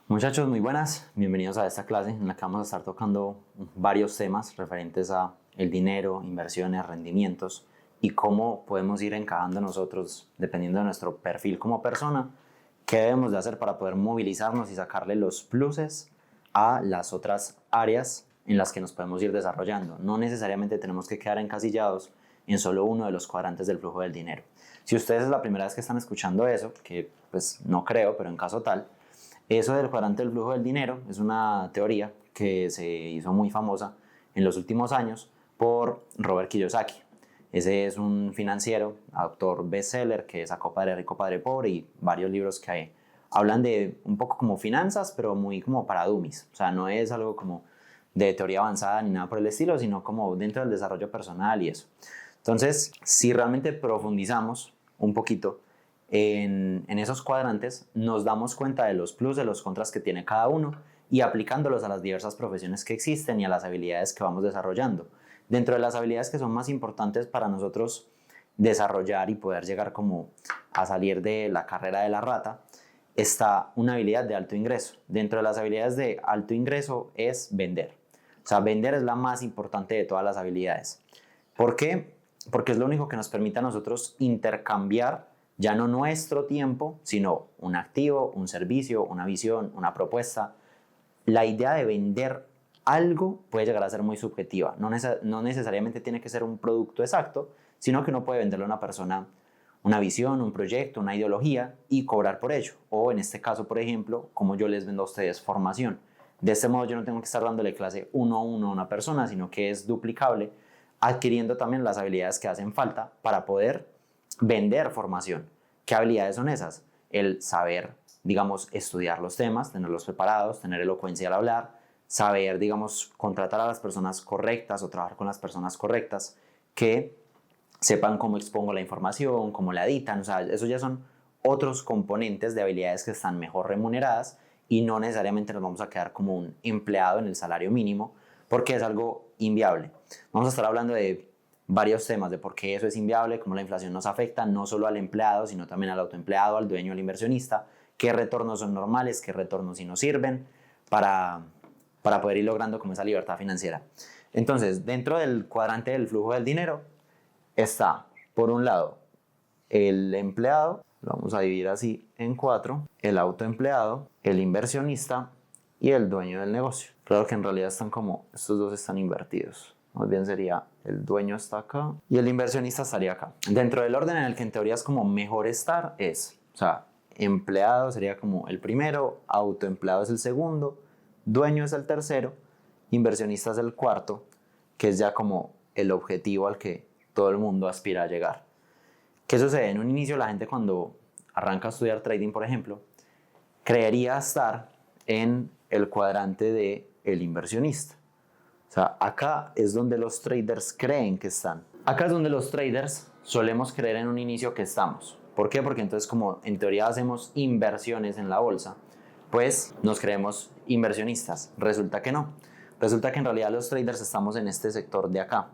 Muchachos, muy buenas. Bienvenidos a esta clase en la que vamos a estar tocando varios temas referentes a el dinero, inversiones, rendimientos y cómo podemos ir encajando nosotros, dependiendo de nuestro perfil como persona, qué debemos de hacer para poder movilizarnos y sacarle los pluses a las otras áreas en las que nos podemos ir desarrollando. No necesariamente tenemos que quedar encasillados en solo uno de los cuadrantes del flujo del dinero. Si ustedes es la primera vez que están escuchando eso, que pues no creo, pero en caso tal, eso del cuadrante del flujo del dinero es una teoría que se hizo muy famosa en los últimos años por Robert Kiyosaki. Ese es un financiero, autor bestseller que sacó Padre Rico, Padre Pobre y varios libros que hablan de un poco como finanzas, pero muy como para dummies. O sea, no es algo como de teoría avanzada ni nada por el estilo, sino como dentro del desarrollo personal y eso. Entonces, si realmente profundizamos un poquito en esos cuadrantes, nos damos cuenta de los plus, de los contras que tiene cada uno y aplicándolos a las diversas profesiones que existen y a las habilidades que vamos desarrollando. Dentro de las habilidades que son más importantes para nosotros desarrollar y poder llegar como a salir de la carrera de la rata, está una habilidad de alto ingreso. Dentro de las habilidades de alto ingreso es vender. O sea, vender es la más importante de todas las habilidades. ¿Por qué? Porque es lo único que nos permite a nosotros intercambiar ya no nuestro tiempo, sino un activo, un servicio, una visión, una propuesta. La idea de vender algo puede llegar a ser muy subjetiva. No necesariamente tiene que ser un producto exacto, sino que uno puede venderle a una persona una visión, un proyecto, una ideología y cobrar por ello. O en este caso, por ejemplo, como yo les vendo a ustedes formación. De este modo yo no tengo que estar dándole clase uno a uno a una persona, sino que es duplicable, adquiriendo también las habilidades que hacen falta para poder vender formación. ¿Qué habilidades son esas? El saber, digamos, estudiar los temas, tenerlos preparados, tener elocuencia al hablar, saber, digamos, contratar a las personas correctas o trabajar con las personas correctas que sepan cómo expongo la información, cómo la editan. O sea, eso ya son otros componentes de habilidades que están mejor remuneradas y no necesariamente nos vamos a quedar como un empleado en el salario mínimo porque es algo inviable. Vamos a estar hablando de varios temas de por qué eso es inviable, cómo la inflación nos afecta no solo al empleado, sino también al autoempleado, al dueño, al inversionista, qué retornos son normales, qué retornos sí nos sirven para poder ir logrando como esa libertad financiera. Entonces, dentro del cuadrante del flujo del dinero está, por un lado, el empleado, lo vamos a dividir así en cuatro, el autoempleado, el inversionista y el dueño del negocio. Claro que en realidad están como, estos dos están invertidos. Más bien sería el dueño está acá y el inversionista estaría acá. Dentro del orden en el que en teoría es como mejor estar es, o sea, empleado sería como el primero, autoempleado es el segundo, dueño es el tercero, inversionista es el cuarto, que es ya como el objetivo al que todo el mundo aspira a llegar. ¿Qué sucede? En un inicio la gente cuando arranca a estudiar trading, por ejemplo, creería estar en el cuadrante de el inversionista. O sea, acá es donde los traders creen que están. Acá es donde los traders solemos creer en un inicio que estamos. ¿Por qué? Porque entonces como en teoría hacemos inversiones en la bolsa, pues nos creemos inversionistas. Resulta que no. Resulta que en realidad los traders estamos en este sector de acá.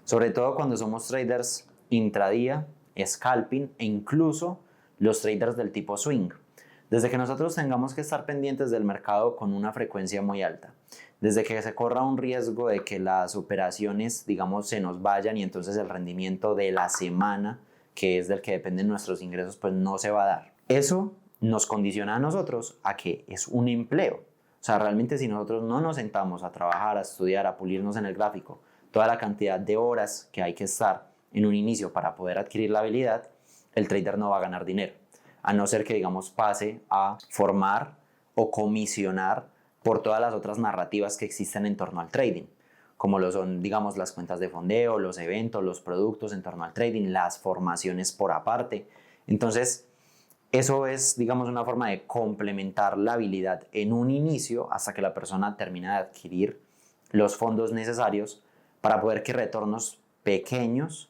Sobre todo cuando somos traders intradía, scalping e incluso los traders del tipo swing. Desde que nosotros tengamos que estar pendientes del mercado con una frecuencia muy alta, desde que se corra un riesgo de que las operaciones, digamos, se nos vayan y entonces el rendimiento de la semana, que es del que dependen nuestros ingresos, pues no se va a dar. Eso nos condiciona a nosotros a que es un empleo. O sea, realmente si nosotros no nos sentamos a trabajar, a estudiar, a pulirnos en el gráfico, toda la cantidad de horas que hay que estar en un inicio para poder adquirir la habilidad, el trader no va a ganar dinero. A no ser que, digamos, pase a formar o comisionar por todas las otras narrativas que existen en torno al trading, como lo son, digamos, las cuentas de fondeo, los eventos, los productos en torno al trading, las formaciones por aparte. Entonces, eso es, digamos, una forma de complementar la habilidad en un inicio hasta que la persona termina de adquirir los fondos necesarios para poder que retornos pequeños,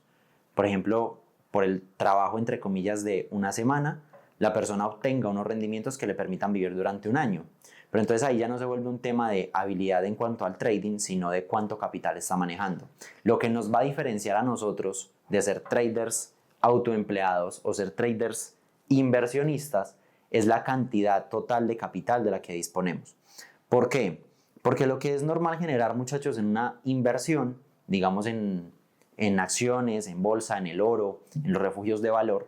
por ejemplo, por el trabajo entre comillas de una semana, la persona obtenga unos rendimientos que le permitan vivir durante un año. Pero entonces ahí ya no se vuelve un tema de habilidad en cuanto al trading, sino de cuánto capital está manejando. Lo que nos va a diferenciar a nosotros de ser traders autoempleados o ser traders inversionistas es la cantidad total de capital de la que disponemos. ¿Por qué? Porque lo que es normal generar, muchachos, en una inversión, digamos en acciones, en bolsa, en el oro, en los refugios de valor,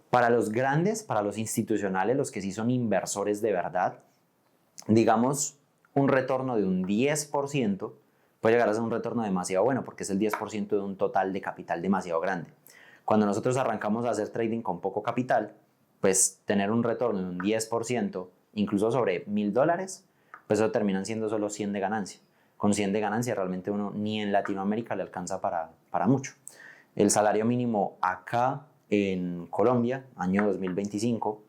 para los grandes, para los institucionales, los que sí son inversores de verdad, digamos, un retorno de un 10% puede llegar a ser un retorno demasiado bueno porque es el 10% de un total de capital demasiado grande. Cuando nosotros arrancamos a hacer trading con poco capital, pues tener un retorno de un 10%, incluso sobre $1,000, pues eso terminan siendo solo 100 de ganancia. Con 100 de ganancia realmente uno ni en Latinoamérica le alcanza para mucho. El salario mínimo acá en Colombia, año 2025,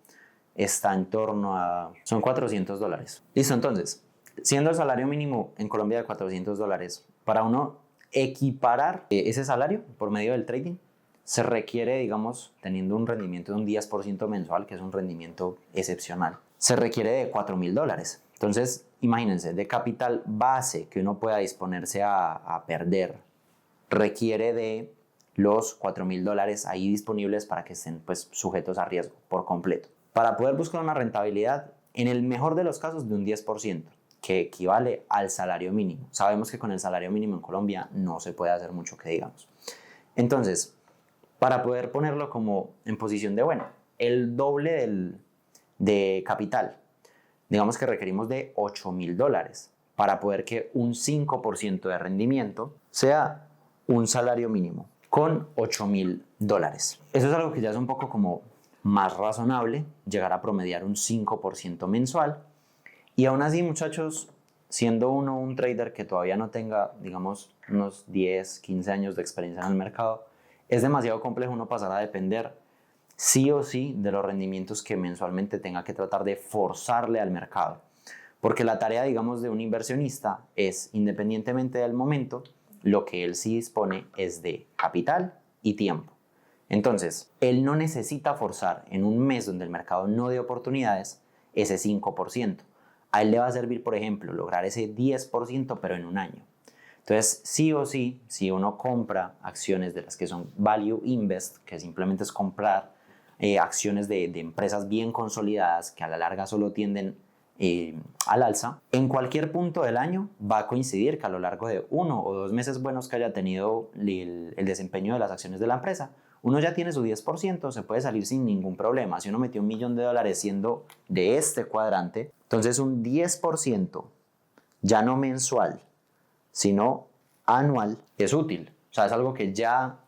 está en torno a... son $400. Listo, entonces, siendo el salario mínimo en Colombia de $400, para uno equiparar ese salario por medio del trading, se requiere, digamos, teniendo un rendimiento de un 10% mensual, que es un rendimiento excepcional, se requiere de $4,000. Entonces, imagínense, de capital base que uno pueda disponerse a perder, requiere de los $4,000 ahí disponibles para que estén pues, sujetos a riesgo por completo. Para poder buscar una rentabilidad, en el mejor de los casos, de un 10%, que equivale al salario mínimo. Sabemos que con el salario mínimo en Colombia no se puede hacer mucho que digamos. Entonces, para poder ponerlo como en posición de, bueno, el doble de capital, digamos que requerimos de $8,000 para poder que un 5% de rendimiento sea un salario mínimo con $8,000. Eso es algo que ya es un poco como más razonable, llegar a promediar un 5% mensual. Y aún así, muchachos, siendo uno un trader que todavía no tenga, digamos, unos 10, 15 años de experiencia en el mercado, es demasiado complejo uno pasar a depender sí o sí de los rendimientos que mensualmente tenga que tratar de forzarle al mercado. Porque la tarea, digamos, de un inversionista es, independientemente del momento, lo que él sí dispone es de capital y tiempo. Entonces, él no necesita forzar en un mes donde el mercado no dé oportunidades ese 5%. A él le va a servir, por ejemplo, lograr ese 10%, pero en un año. Entonces, sí o sí, si uno compra acciones de las que son Value Invest, que simplemente es comprar acciones de empresas bien consolidadas que a la larga solo tienden al alza, en cualquier punto del año va a coincidir que a lo largo de 1 o 2 meses buenos que haya tenido el desempeño de las acciones de la empresa, uno ya tiene su 10%, se puede salir sin ningún problema. Si uno metió $1,000,000 siendo de este cuadrante, entonces un 10%, ya no mensual, sino anual, es útil. O sea, es algo que ya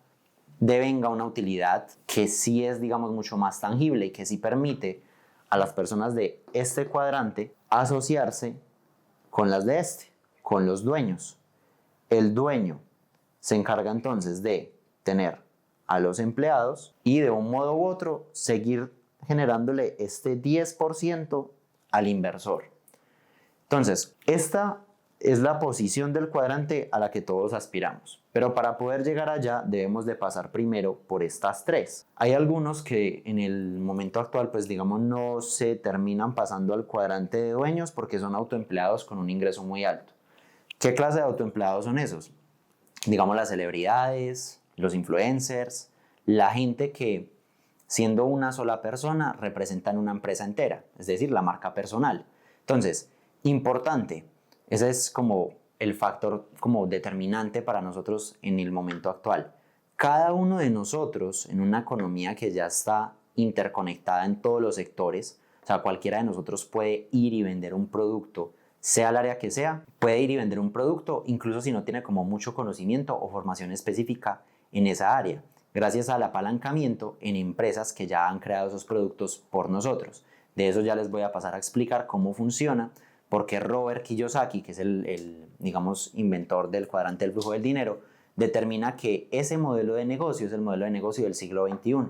devenga una utilidad que sí es, digamos, mucho más tangible y que sí permite a las personas de este cuadrante asociarse con las de este, con los dueños. El dueño se encarga entonces de tener a los empleados y de un modo u otro seguir generándole este 10% al inversor. Entonces, esta es la posición del cuadrante a la que todos aspiramos. Pero para poder llegar allá debemos de pasar primero por estas tres. Hay algunos que en el momento actual, pues digamos, no se terminan pasando al cuadrante de dueños porque son autoempleados con un ingreso muy alto. ¿Qué clase de autoempleados son esos? Digamos las celebridades, los influencers, la gente que siendo una sola persona representan una empresa entera, es decir, la marca personal. Entonces, importante, ese es como el factor como determinante para nosotros en el momento actual. Cada uno de nosotros en una economía que ya está interconectada en todos los sectores, o sea, cualquiera de nosotros puede ir y vender un producto, sea el área que sea, puede ir y vender un producto, incluso si no tiene como mucho conocimiento o formación específica en esa área, gracias al apalancamiento en empresas que ya han creado esos productos por nosotros. De eso ya les voy a pasar a explicar cómo funciona, porque Robert Kiyosaki, que es el digamos, inventor del cuadrante del flujo del dinero, determina que ese modelo de negocio es el modelo de negocio del siglo XXI.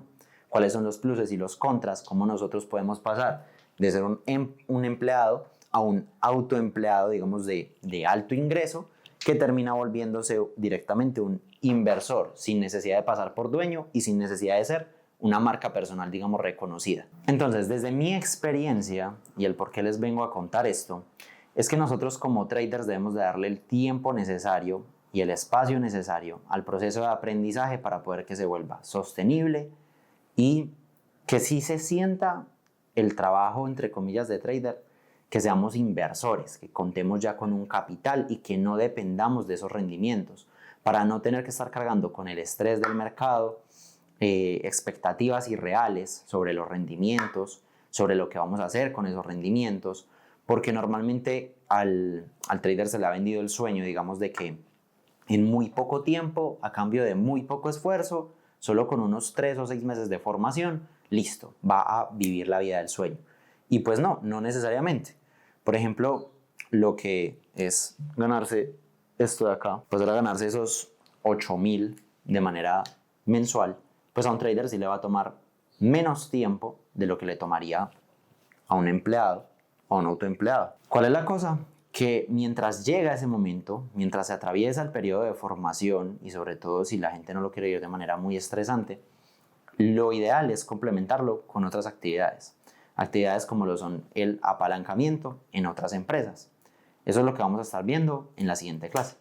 ¿Cuáles son los pluses y los contras? ¿Cómo nosotros podemos pasar de ser un empleado a un autoempleado, digamos, de alto ingreso, que termina volviéndose directamente un inversor, sin necesidad de pasar por dueño y sin necesidad de ser una marca personal, digamos, reconocida? Entonces, desde mi experiencia y el por qué les vengo a contar esto, es que nosotros como traders debemos de darle el tiempo necesario y el espacio necesario al proceso de aprendizaje para poder que se vuelva sostenible y que sí se sienta el trabajo, entre comillas, de trader, que seamos inversores, que contemos ya con un capital y que no dependamos de esos rendimientos, para no tener que estar cargando con el estrés del mercado, expectativas irreales sobre los rendimientos, sobre lo que vamos a hacer con esos rendimientos, porque normalmente al trader se le ha vendido el sueño, digamos, de que en muy poco tiempo, a cambio de muy poco esfuerzo, solo con unos 3 o 6 meses de formación, listo, va a vivir la vida del sueño. Y pues no, no necesariamente. Por ejemplo, lo que es ganarse esto de acá, pues era ganarse esos 8.000 de manera mensual, pues a un trader sí le va a tomar menos tiempo de lo que le tomaría a un empleado o a un autoempleado. ¿Cuál es la cosa? Que mientras llega ese momento, mientras se atraviesa el periodo de formación y sobre todo si la gente no lo quiere vivir de manera muy estresante, lo ideal es complementarlo con otras actividades. Actividades como lo son el apalancamiento en otras empresas. Eso es lo que vamos a estar viendo en la siguiente clase.